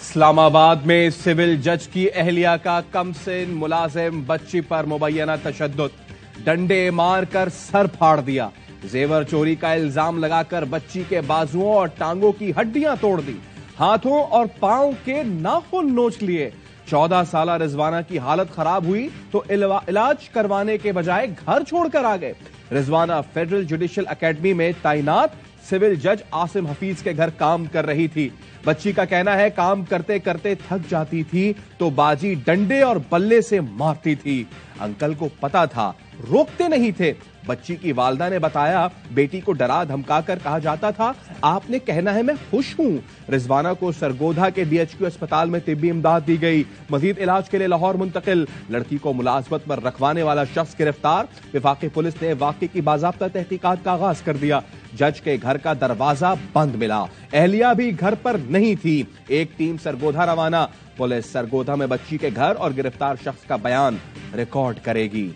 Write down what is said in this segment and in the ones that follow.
इस्लामाबाद में सिविल जज की अहलिया का कमसिन मुलाजिम बच्ची पर मुबैना तशद्दुद, डंडे मारकर सर फाड़ दिया। जेवर चोरी का इल्जाम लगाकर बच्ची के बाजुओं और टांगों की हड्डियां तोड़ दी, हाथों और पांव के नाखून नोच लिए। 14 साला रिजवाना की हालत खराब हुई तो इलाज करवाने के बजाय घर छोड़कर आ गए। रिजवाना फेडरल जुडिशियल एकेडमी में तैनात सिविल जज आसिम हफीज के घर काम कर रही थी। बच्ची का कहना है काम करते करते थक जाती थी तो बाजी डंडे और बल्ले से मारती थी। अंकल को पता था, रोकते नहीं थे। बच्ची की वालदा ने बताया बेटी को डरा धमकाकर कहा जाता था आपने कहना है मैं खुश हूं। रिजवाना को सरगोधा के डीएचक्यू अस्पताल में तिब्बी इमदाद दी गई, मजीद इलाज के लिए लाहौर मुंतकिल। लड़की को मुलाजमत पर रखवाने वाला शख्स गिरफ्तार। वफाकी पुलिस ने वाकई की बाज़ाब्ता तहकीकात का आगाज कर दिया। जज के घर का दरवाजा बंद मिला, अहलिया भी घर पर नहीं थी। एक टीम सरगोधा रवाना। पुलिस सरगोधा में बच्ची के घर और गिरफ्तार शख्स का बयान रिकॉर्ड करेगी।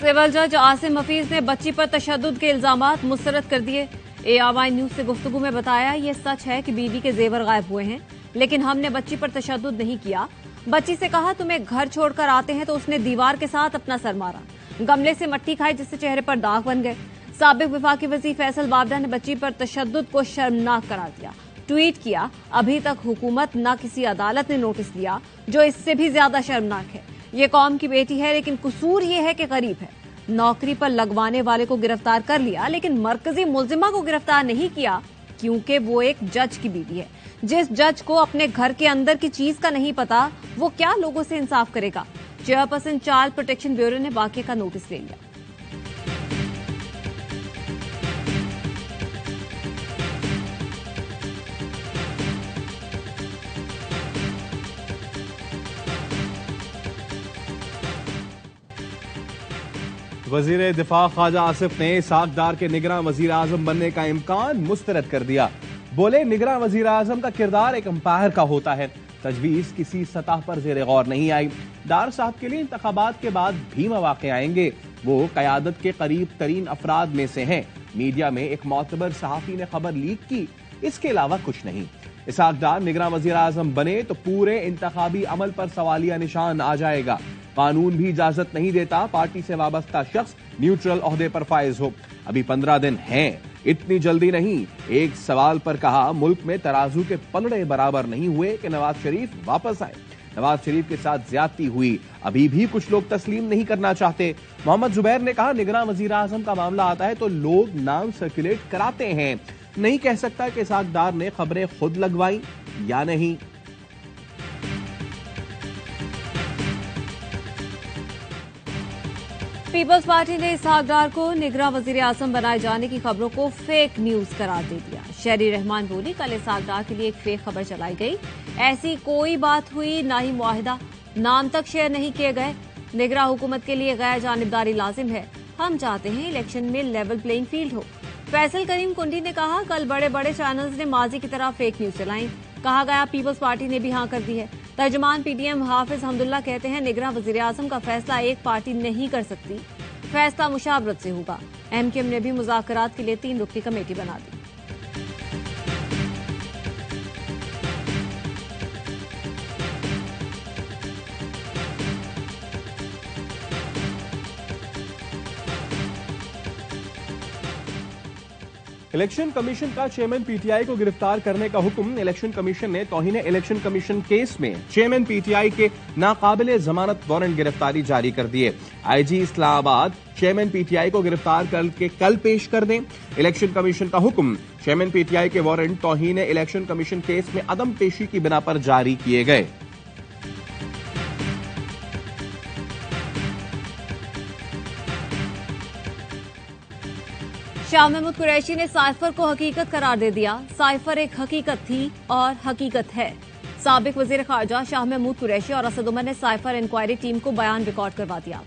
सिविल जज आसिम हफीज ने बच्ची पर तशद्दुद के इल्जामात मुस्तरद कर दिए। ARY न्यूज से गुफ्तगू में बताया ये सच है कि बीवी के जेवर गायब हुए हैं, लेकिन हमने बच्ची पर तशद्दुद नहीं किया। बच्ची से कहा तुम्हें घर छोड़कर आते हैं तो उसने दीवार के साथ अपना सर मारा, गमले से मट्टी खाई जिससे चेहरे पर दाग बन गए। साबिक वफाकी वज़ीर फैसल बाबरा ने बच्ची पर तशद्दुद को शर्मनाक करार दिया। ट्वीट किया अभी तक हुकूमत न किसी अदालत ने नोटिस लिया, जो इससे भी ज्यादा शर्मनाक है। ये कौम की बेटी है, लेकिन कसूर ये है कि गरीब है। नौकरी पर लगवाने वाले को गिरफ्तार कर लिया, लेकिन मरकजी मुलजिमा को गिरफ्तार नहीं किया क्योंकि वो एक जज की बीवी है। जिस जज को अपने घर के अंदर की चीज का नहीं पता, वो क्या लोगों से इंसाफ करेगा। चेयरपर्सन चाइल्ड प्रोटेक्शन ब्यूरो ने वाकये का नोटिस ले लिया। वजीर दिफा ख्वाजा आसिफ ने साकदार के निगरां वजीर आजम बनने का इम्कान मुस्तरद कर दिया। बोले निगरां वजीर आजम का किरदार एक अंपायर का होता है, तजवीज किसी सतह पर जेर गौर नहीं आई। डार साहब के लिए इंतखाबात के बाद भी मौके आएंगे। वो कयादत के करीब तरीन अफराद में से हैं। मीडिया में एक मोतबर सहाफी ने खबर लीक की, इसके अलावा कुछ नहीं। इसहाक डार निगरां वजीर आजम बने तो पूरे इंतखाबी अमल पर सवालिया निशान आ जाएगा। कानून भी इजाजत नहीं देता पार्टी से वाबस्ता शख्स न्यूट्रल ओहदे पर फायज हो। अभी 15 दिन हैं, इतनी जल्दी नहीं। एक सवाल पर कहा मुल्क में तराजू के पलड़े बराबर नहीं हुए कि नवाज शरीफ वापस आए। नवाज शरीफ के साथ ज्यादती हुई, अभी भी कुछ लोग तस्लीम नहीं करना चाहते। मोहम्मद जुबैर ने कहा निगरां वजीर आजम का मामला आता है तो लोग नाम सर्कुलेट कराते हैं, नहीं कह सकता कि इसहाक डार ने खबरें खुद लगवाई या नहीं। पीपल्स पार्टी ने इसहाक डार को निगरां वजीर आजम बनाए जाने की खबरों को फेक न्यूज करार दे दिया। शहरी रहमान बोली कल इसहाक डार के लिए एक फेक खबर चलाई गई, ऐसी कोई बात हुई ना ही मुआहिदा, नाम तक शेयर नहीं किए गए। निगरां हुकूमत के लिए गैर जानिबदारी लाजिम है। हम चाहते हैं इलेक्शन में लेवल प्लेइंग फील्ड हो। फैसल करीम कुंडी ने कहा कल बड़े बड़े चैनल्स ने माजी की तरह फेक न्यूज चलाई, कहा गया पीपल्स पार्टी ने भी हाँ कर दी है। तर्जमान PDM हाफिज हमदुल्ला कहते हैं निगरां वजीर आजम का फैसला एक पार्टी नहीं कर सकती, फैसला मुशावरत से होगा। MKM ने भी मुज़ाकरात के लिए 3 रुकनी कमेटी बना दी। इलेक्शन कमीशन का चेयरमैन PTI को गिरफ्तार करने का हुक्म। इलेक्शन कमीशन ने तौहीन इलेक्शन कमीशन केस में चेयरमैन PTI के नाकाबिले जमानत वारंट गिरफ्तारी जारी कर दिए। IG इस्लामाबाद चेयरमैन PTI को गिरफ्तार करके कल पेश कर दें। इलेक्शन कमीशन का हुक्म, चेयरमैन PTI के वारंट तौहीन इलेक्शन कमीशन केस में अदम पेशी की बिना पर जारी किए गए। शाह महमूद कुरैशी ने साइफर को हकीकत करार दे दिया। साइफर एक हकीकत थी और हकीकत है। साबिक वजीर खारजा शाह महमूद कुरैशी और असद उमर ने साइफर इंक्वायरी टीम को बयान रिकॉर्ड करवा दिया।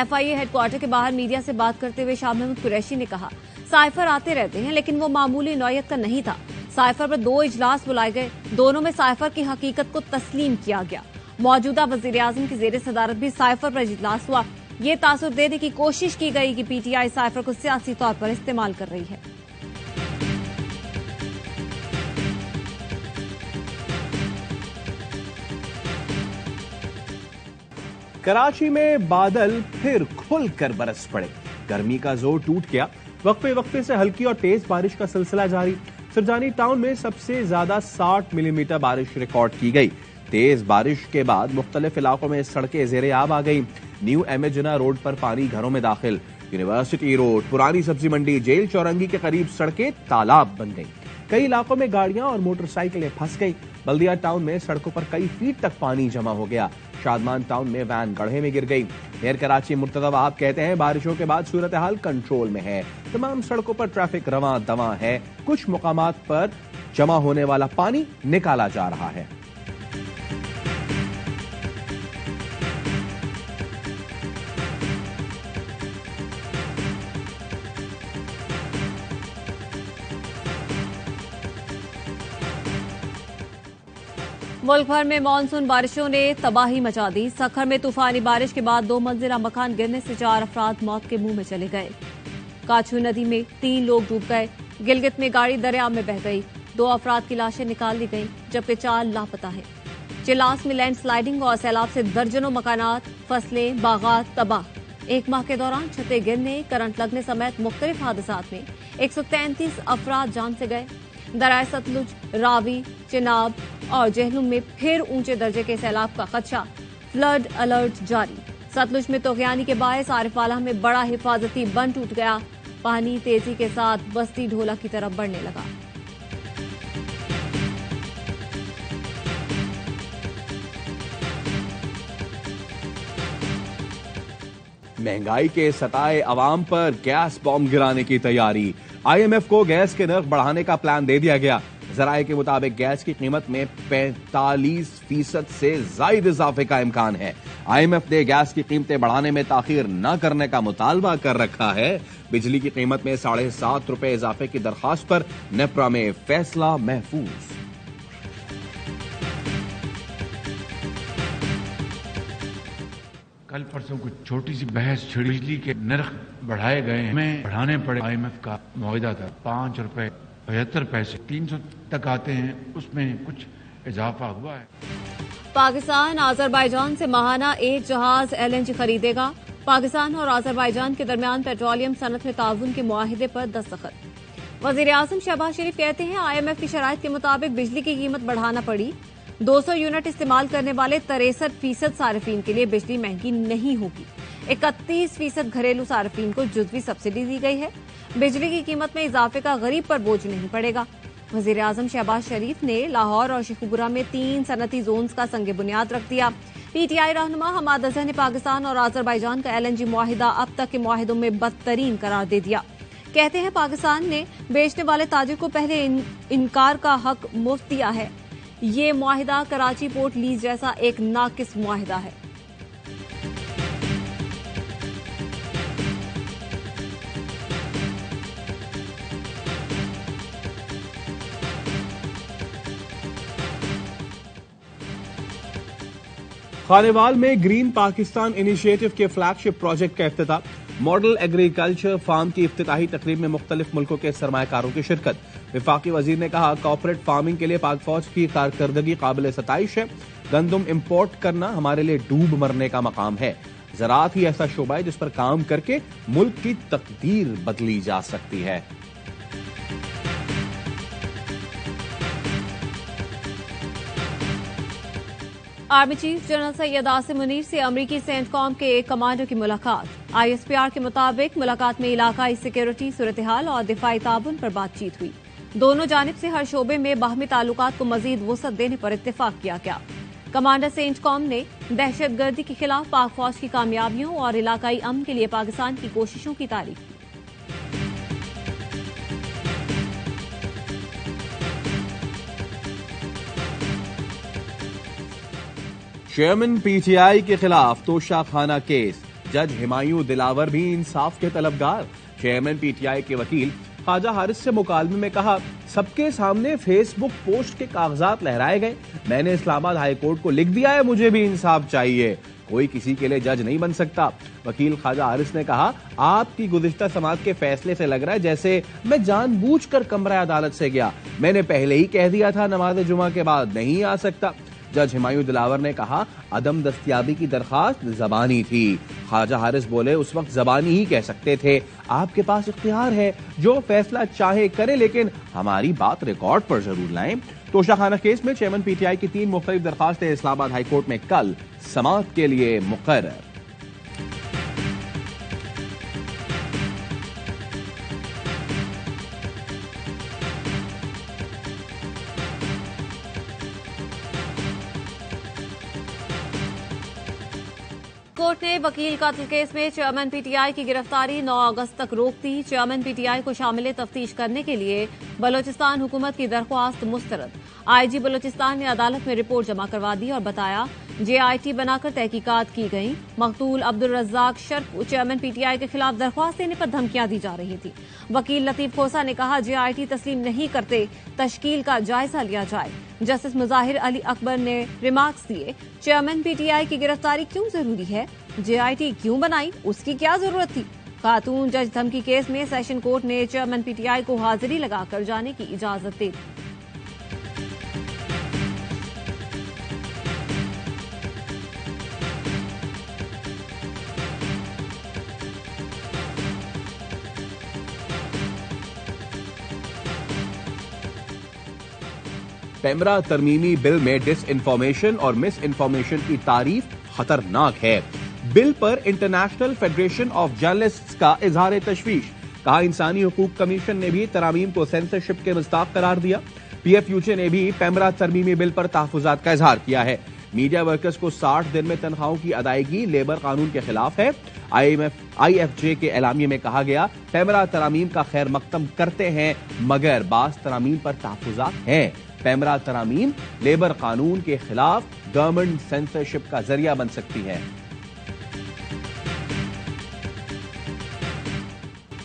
FIA हेडक्वार्टर के बाहर मीडिया से बात करते हुए शाह महमूद कुरैशी ने कहा साइफर आते रहते हैं, लेकिन वो मामूली नौयत का नहीं था। साइफर पर 2 इजलास बुलाए गए, दोनों में साइफर की हकीकत को तस्लीम किया गया। मौजूदा वजीर आजम की जेर सदारत भी साइफर पर इजलास हुआ। ये तासुर देने की कोशिश की गई कि PTI साइफर को सियासी तौर पर इस्तेमाल कर रही है। कराची में बादल फिर खुलकर बरस पड़े, गर्मी का जोर टूट गया। वक्फे वक्फे से हल्की और तेज बारिश का सिलसिला जारी। सुरजानी टाउन में सबसे ज्यादा 60 मिलीमीटर बारिश रिकॉर्ड की गई। तेज बारिश के बाद मुख्तलिफ इलाकों में सड़कें ज़ेरे आब आ गई। न्यू एमेजना रोड पर पानी घरों में दाखिल। यूनिवर्सिटी रोड, पुरानी सब्जी मंडी, जेल चौरंगी के करीब सड़कें तालाब बन गई। कई इलाकों में गाड़ियां और मोटरसाइकिलें फंस गई। बल्दिया टाउन में सड़कों पर कई फीट तक पानी जमा हो गया। शादमान टाउन में वैन गड्ढे में गिर गई। मेयर कराची मुर्तजा वहाब कहते हैं बारिशों के बाद सूरत हाल कंट्रोल में है। तमाम सड़कों पर ट्रैफिक रवां दवां है। कुछ मुकामात पर जमा होने वाला पानी निकाला जा रहा है। मुल्क भर में मानसून बारिशों ने तबाही मचा दी। सखर में तूफानी बारिश के बाद 2 मंजिला मकान गिरने से 4 अफराद मौत के मुंह में चले गए। काछू नदी में 3 लोग डूब गए। गिलगित में गाड़ी दरिया में बह गई। 2 अफराद की लाशें निकाल ली गईं, जबकि 4 लापता हैं। चिलास में लैंडस्लाइडिंग और सैलाब से दर्जनों मकानात, फसलें, बागात तबाह। 1 माह के दौरान छतें गिरने, करंट लगने समेत मुख्तलिफ हादसात में 133 अफराद जान से गए। दरिया सतलुज, रावी, चिनाब और जहलुम में फिर ऊंचे दर्जे के सैलाब का खदशा। फ्लड अलर्ट जारी। सतलुज में तोगयानी के बायस आरिफवाला में बड़ा हिफाजती बंद टूट गया। पानी तेजी के साथ बस्ती ढोला की तरफ बढ़ने लगा। महंगाई के सताए अवाम पर गैस बॉम्ब गिराने की तैयारी। IMF को गैस के नर्ख बढ़ाने का प्लान दे दिया गया। जराये के मुताबिक गैस की कीमत में 45% से जायद इजाफे का इम्कान है। IMF ने गैस की कीमतें बढ़ाने में ताखीर न करने का मुतालबा कर रखा है। बिजली की कीमत में ₹7.5 इजाफे की दरखास्त पर नेप्रा में फैसला महफूज। कल परसों कुछ छोटी सी बहस छिड़ी। बिजली के नर्ख बढ़ाए गए, हमें बढ़ाने पड़े। IMF का मुआहिदा था ₹5.75, 300 तक आते हैं, उसमें कुछ इजाफा हुआ है। पाकिस्तान आजरबाईजान से माहाना 1 जहाज LNG खरीदेगा। पाकिस्तान और आजरबाईजान के दरमियान पेट्रोलियम सनत में ताउन के मुआहिदे पर दस्तखत। वजीर आजम शहबाज शरीफ कहते हैं IMF की शराइत के मुताबिक बिजली की कीमत बढ़ाना पड़ी। 200 यूनिट इस्तेमाल करने वाले 63% सार्फिन के लिए बिजली महंगी नहीं होगी। 31% घरेलू सार्फिन को जुज़वी सब्सिडी दी गई है। बिजली की कीमत में इजाफे का गरीब पर बोझ नहीं पड़ेगा। वजीर आजम शहबाज शरीफ ने लाहौर और शेखुपुरा में 3 सनती जोन्स का संग बुनियाद रख दिया। PTI रहनुमा हमाद अजहर ने पाकिस्तान और आजरबाईजान का LNG मुआहिदा अब तक के मुआहिदों में बदतरीन करार दे दिया। कहते हैं पाकिस्तान ने बेचने वाले ताजिर को पहले इनकार का हक मुफ्त दिया है। ये मुआहिदा कराची पोर्ट लीज जैसा एक नाकिस मुआहिदा है। खानेवाल में ग्रीन पाकिस्तान इनिशिएटिव के फ्लैगशिप प्रोजेक्ट का इफ्तिताह। मॉडल एग्रीकल्चर फार्म की इफ्तिताही तकरीब में मुख्तलिफ मुल्कों के सरमायाकारों की शिरकत। विफाकी वजीर ने कहा कॉर्पोरेट फार्मिंग के लिए पाक फौज की कारकर्दगी काबिल सताइश है। गंदम इम्पोर्ट करना हमारे लिए डूब मरने का मकाम है। ज़राअत ही ऐसा शोबा है जिस पर काम करके मुल्क की तकदीर बदली जा सकती है। Army chief general Syed Asim Munir से अमरीकी सेंटकॉम के एक कमांडर की मुलाकात। ISPR के मुताबिक मुलाकात में इलाकाई सिक्योरिटी सूरत हाल और दिफाई ताउन पर बातचीत हुई। दोनों जानिब से हर शोबे में बाहमी ताल्लुकात को मजीद वुसअत देने पर इत्तेफाक किया गया। कमांडर सेंटकॉम ने दहशतगर्दी के खिलाफ पाक फौज की कामयाबियों और इलाकाई अमन के लिए पाकिस्तान की कोशिशों की तारीफ की। चेयरमैन PTI के खिलाफ तोशाखाना केस। जज हिमायूं दिलावर भी इंसाफ के तलबगार। चेयरमैन PTI के वकील ख्वाजा हारिस से मुकालमे में कहा सबके सामने फेसबुक पोस्ट के कागजात लहराए गए। मैंने इस्लामाबाद हाई कोर्ट को लिख दिया है, मुझे भी इंसाफ चाहिए। कोई किसी के लिए जज नहीं बन सकता। वकील ख्वाजा हारिस ने कहा आपकी गुज़िश्ता समाअत के फैसले से लग रहा है जैसे मैं जानबूझकर कमरा अदालत से गया। मैंने पहले ही कह दिया था नमाज जुमा के बाद नहीं आ सकता। जज हुमायूं दिलावर ने कहा, अदम दस्तयाबी की दरखास्त जबानी थी। ख्वाजा हारिस बोले, उस वक्त जबानी ही कह सकते थे। आपके पास इख्तियार है, जो फैसला चाहे करे, लेकिन हमारी बात रिकॉर्ड पर जरूर लाएं। तोशाखाना केस में चेयरमैन पीटीआई की 3 मुख्तलिफ दरखास्तें इस्लामाबाद हाईकोर्ट में कल समाअत के लिए मुकर्रर। कोर्ट ने वकील कत्ल केस में चेयरमैन पीटीआई की गिरफ्तारी 9 अगस्त तक रोक दी। चेयरमैन पीटीआई को शामिल तफ्तीश करने के लिए बलोचिस्तान हुकूमत की दरख्वास्त मुस्तरद। आईजी बलोचिस्तान ने अदालत में रिपोर्ट जमा करवा दी और बताया, जेआईटी बनाकर तहकीकात की गई। मकतूल अब्दुल रज्जाक शर्फ को चेयरमैन पीटीआई के खिलाफ दरख्वास्त देने पर धमकियां दी जा रही थी। वकील लतीफ खोसा ने कहा, जेआईटी तस्लीम नहीं करते, तश्कील का जायजा लिया जाए। जस्टिस मुजाहिर अली अकबर ने रिमार्क्स दिए, चेयरमैन पीटीआई की गिरफ्तारी क्यों जरूरी है, जेआईटी क्यों बनाई, उसकी क्या जरूरत थी। खातून जज धमकी केस में सेशन कोर्ट ने चेयरमैन पीटीआई को हाजिरी लगाकर जाने की इजाजत दे दी। पेमरा तरमीमी बिल में डिस इन्फॉर्मेशन और मिस इन्फॉर्मेशन की तारीफ खतरनाक है। बिल पर इंटरनेशनल फेडरेशन ऑफ जर्नलिस्ट्स का इजहार तशवीश। कहा, इंसानी हुकूक कमीशन ने भी तरामीम को सेंसरशिप के मुस्ताक करार दिया। पीएफयूजे ने भी पेमरा तरमीमी बिल पर तहफुजात का इजहार किया है। मीडिया वर्कर्स को 60 दिन में तनख्वाहों की अदायगी लेबर कानून के खिलाफ है। आईएफजे के एलामिये में कहा गया, पेमरा तरामीम का खैर मकदम करते हैं, मगर बास तरामीम पर तहफुजात हैं। पेमरा तरामीम लेबर कानून के खिलाफ गवर्नमेंट सेंसरशिप का जरिया बन सकती है।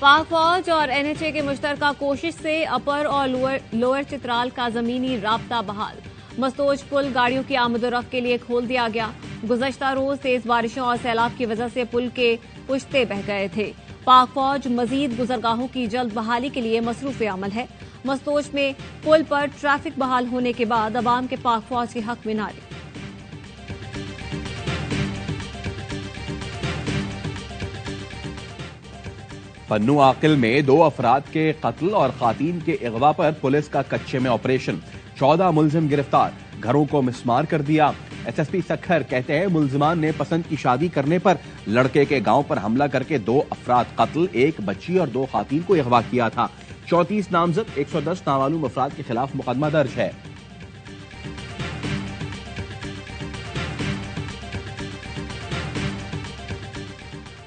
पाक फौज और एनएचए के मुश्तरका कोशिश से अपर और लोअर चित्राल का जमीनी राब्ता बहाल। मस्तोज पुल गाड़ियों की आमदोरफ्त के लिए खोल दिया गया। गुज़श्ता रोज तेज बारिशों और सैलाब की वजह से पुल के पुश्ते बह गए थे। पाक फौज मजीद गुजरगाहों की जल्द बहाली के लिए मसरूफ अमल है। मस्तोज में पुल पर ट्रैफिक बहाल होने के बाद अवाम के पाक फौज के हक में नारे। पन्नू आकिल में 2 अफराद के कत्ल और खातीन के अगवा पर पुलिस का कच्चे में ऑपरेशन। 14 मुलजिम गिरफ्तार, घरों को मिसमार कर दिया। एसएसपी सखर कहते हैं, मुलजिमान ने पसंद की शादी करने पर लड़के के गांव पर हमला करके 2 अफराद कत्ल, 1 बच्ची और 2 खातीन को अगवा किया था। 34 नामजद 110 नामालूम अफराद के खिलाफ मुकदमा दर्ज है।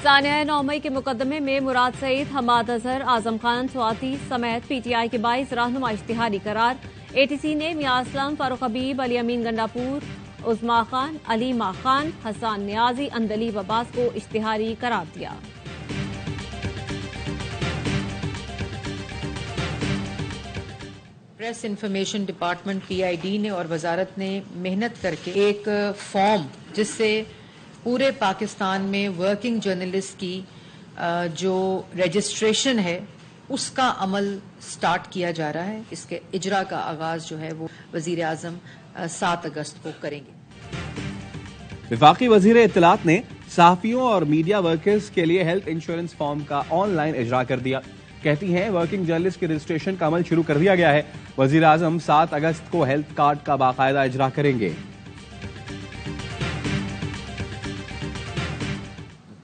सानिया 9 मई के मुकदमे में मुराद सईद, हमाद अजहर, आजम खान, स्वाति समेत पीटीआई के 22 रहनुमा इश्तिहारी करार। एटीसी ने मियां असलम, फारूक हबीब, अली अमीन गंडापुर, उस्मा खान, अलीमा खान, हसन नियाजी, अंदलीब अब्बास को इश्तिहारी करार दिया। प्रेस इंफॉर्मेशन डिपार्टमेंट पीआईडी ने और वजारत ने मेहनत करके एक फॉर्म, जिससे पूरे पाकिस्तान में वर्किंग जर्नलिस्ट की जो रजिस्ट्रेशन है उसका अमल स्टार्ट किया जा रहा है। इसके इजरा का आगाज जो है वो वजीर आजम 7 अगस्त को करेंगे। विफाकी वजीर इत्तलात ने सहाफियों और मीडिया वर्कर्स के लिए हेल्थ इंश्योरेंस फॉर्म का ऑनलाइन इजरा कर दिया। कहती हैं, वर्किंग जर्नलिस्ट के रजिस्ट्रेशन का अमल शुरू कर दिया गया है। वजीर आजम 7 अगस्त को हेल्थ कार्ड का बाकायदा इजरा करेंगे।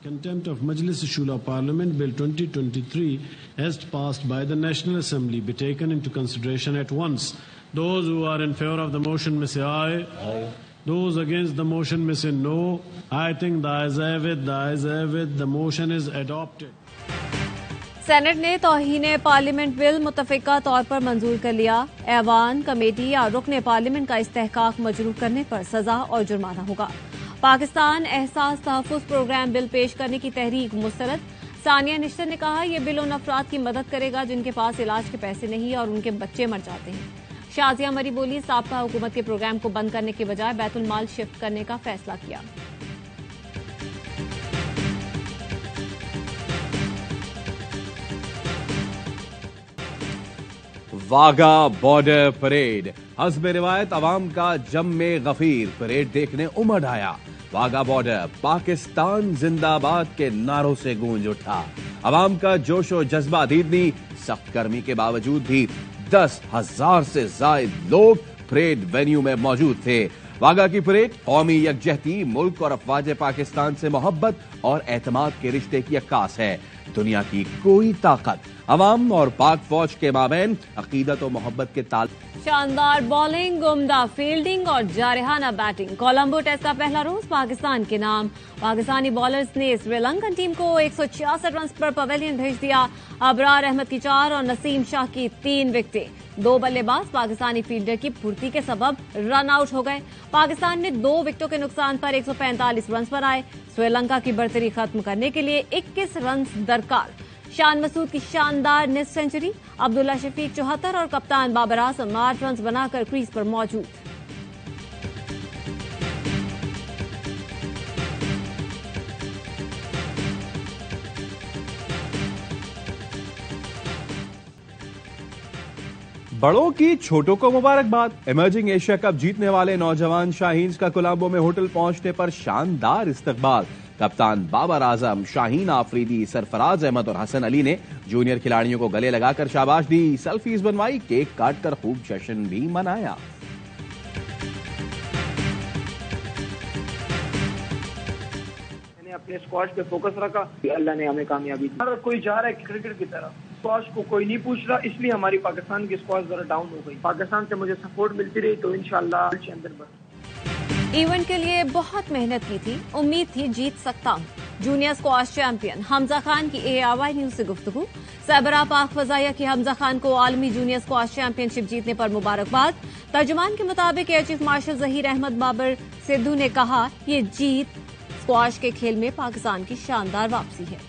Contempt of Majlis Shura Parliament Bill 2023 as passed by the National Assembly be taken into consideration at once. Those who are in favor of the motion may say aye. Aye. Those against the motion may say no. I think the ayes have it. The ayes have it. The motion is adopted. Senate ने तौहीन parliament bill मुतफिका तौर पर मंजूर कर लिया। ऐवान, committee या रुकन parliament का इस्तेहकाक मजरूह करने पर सजा और जुर्माना होगा। पाकिस्तान एहसास तहफ़्फ़ुज़ प्रोग्राम बिल पेश करने की तहरीक मुस्तरद। सानिया निश्तर ने कहा, यह बिल उन अफराद की मदद करेगा जिनके पास इलाज के पैसे नहीं और उनके बच्चे मर जाते हैं। शाजिया मरी बोली, साबका हुकूमत के प्रोग्राम को बंद करने के बजाय बैतुल माल शिफ्ट करने का फैसला किया। Wagah border parade. हस्ब रिवायत अवाम का जम में गफीर परेड देखने उमड़ आया। वाघा बॉर्डर पाकिस्तान जिंदाबाद के नारों से गूंज उठा। अवाम का जोशो जज्बा दीदनी। सख्त गर्मी के बावजूद भी 10,000 से जायद लोग परेड वेन्यू में मौजूद थे। वाघा की परेड कौमी यकजहती, मुल्क और अफवाज पाकिस्तान से मोहब्बत और एतमाद के रिश्ते की अक्कास है। दुनिया की कोई ताकत अवाम और पाक फौज के माबैन अकीदत और मोहब्बत के ताल। शानदार बॉलिंग, उम्दा फील्डिंग और जारहाना बैटिंग। कोलंबो टेस्ट का पहला रोज पाकिस्तान के नाम। पाकिस्तानी बॉलर्स ने श्रीलंकन टीम को 166 रन पर पवेलियन भेज दिया। अबरार अहमद की 4 और नसीम शाह की 3 विकेटें। 2 बल्लेबाज पाकिस्तानी फील्डर की फुर्ती के सबब रन आउट हो गए। पाकिस्तान ने 2 विकेटों के नुकसान पर 145 रन पर आए। श्रीलंका की बढ़तरी खत्म करने के लिए 21 रन दरकार। शान मसूद की शानदार निस्फ सेंचुरी। अब्दुल्ला शफीक 74 और कप्तान बाबर आजम 8 रन बनाकर क्रीज पर मौजूद। बड़ों की छोटों को मुबारकबाद। इमर्जिंग एशिया कप जीतने वाले नौजवान शाहीन्स का कोलंबो में होटल पहुंचने पर शानदार इस्तकबाल। कप्तान बाबर आजम, शाहीन आफरीदी, सरफराज अहमद और हसन अली ने जूनियर खिलाड़ियों को गले लगाकर शाबाश दी। सेल्फीज बनवाई, केक काटकर खूब जश्न भी मनाया। मैंने अपने स्क्वाश पे फोकस रखा, अल्लाह ने हमें कामयाबी दी। हर कोई जा रहा है क्रिकेट की तरफ, स्क्वाश को कोई नहीं पूछ रहा, इसलिए हमारी पाकिस्तान की स्क्वाश जरा डाउन हो गई। पाकिस्तान से मुझे सपोर्ट मिलती रही तो इंशाल्लाह अंदर बढ़। इवेंट के लिए बहुत मेहनत की थी, उम्मीद थी जीत सकता हूं। Junior squash champion Hamza Khan की AIY न्यूज से गुफ्तगू। सरबराह पाक फजाइया की हमजा खान को आलमी जूनियर स्क्वाश चैंपियनशिप जीतने पर मुबारकबाद। तर्जुमान के मुताबिक air chief marshal Zaheer Ahmed Babar Sidhu ने कहा, ये जीत स्क्वाश के खेल में पाकिस्तान की शानदार वापसी है।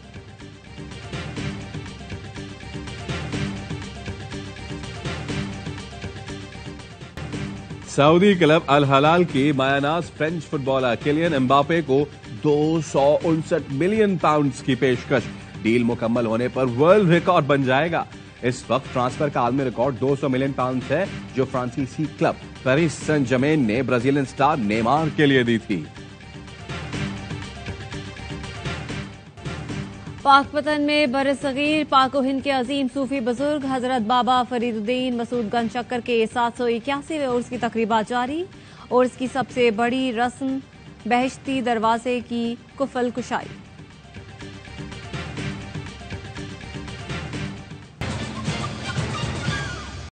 सऊदी क्लब अल हलाल की मायानाज फ्रेंच फुटबॉलर किलियन एम्बापे को 259 मिलियन पाउंड्स की पेशकश। डील मुकम्मल होने पर वर्ल्ड रिकॉर्ड बन जाएगा। इस वक्त ट्रांसफर का आलमी रिकॉर्ड 200 मिलियन पाउंड्स है, जो फ्रांसीसी क्लब पेरिस सेंट जर्मेन ने ब्राजीलियन स्टार नेमार के लिए दी थी। पाकपतन में बरसगीर पाक व हिंद के अजीम सूफी बुजुर्ग हजरत बाबा फरीदुद्दीन मसूद गंज शक्कर के 781वें उर्स की तकरीबात जारी। उर्स की सबसे बड़ी रस्म बहश्ती दरवाजे की कुफल कुशाई।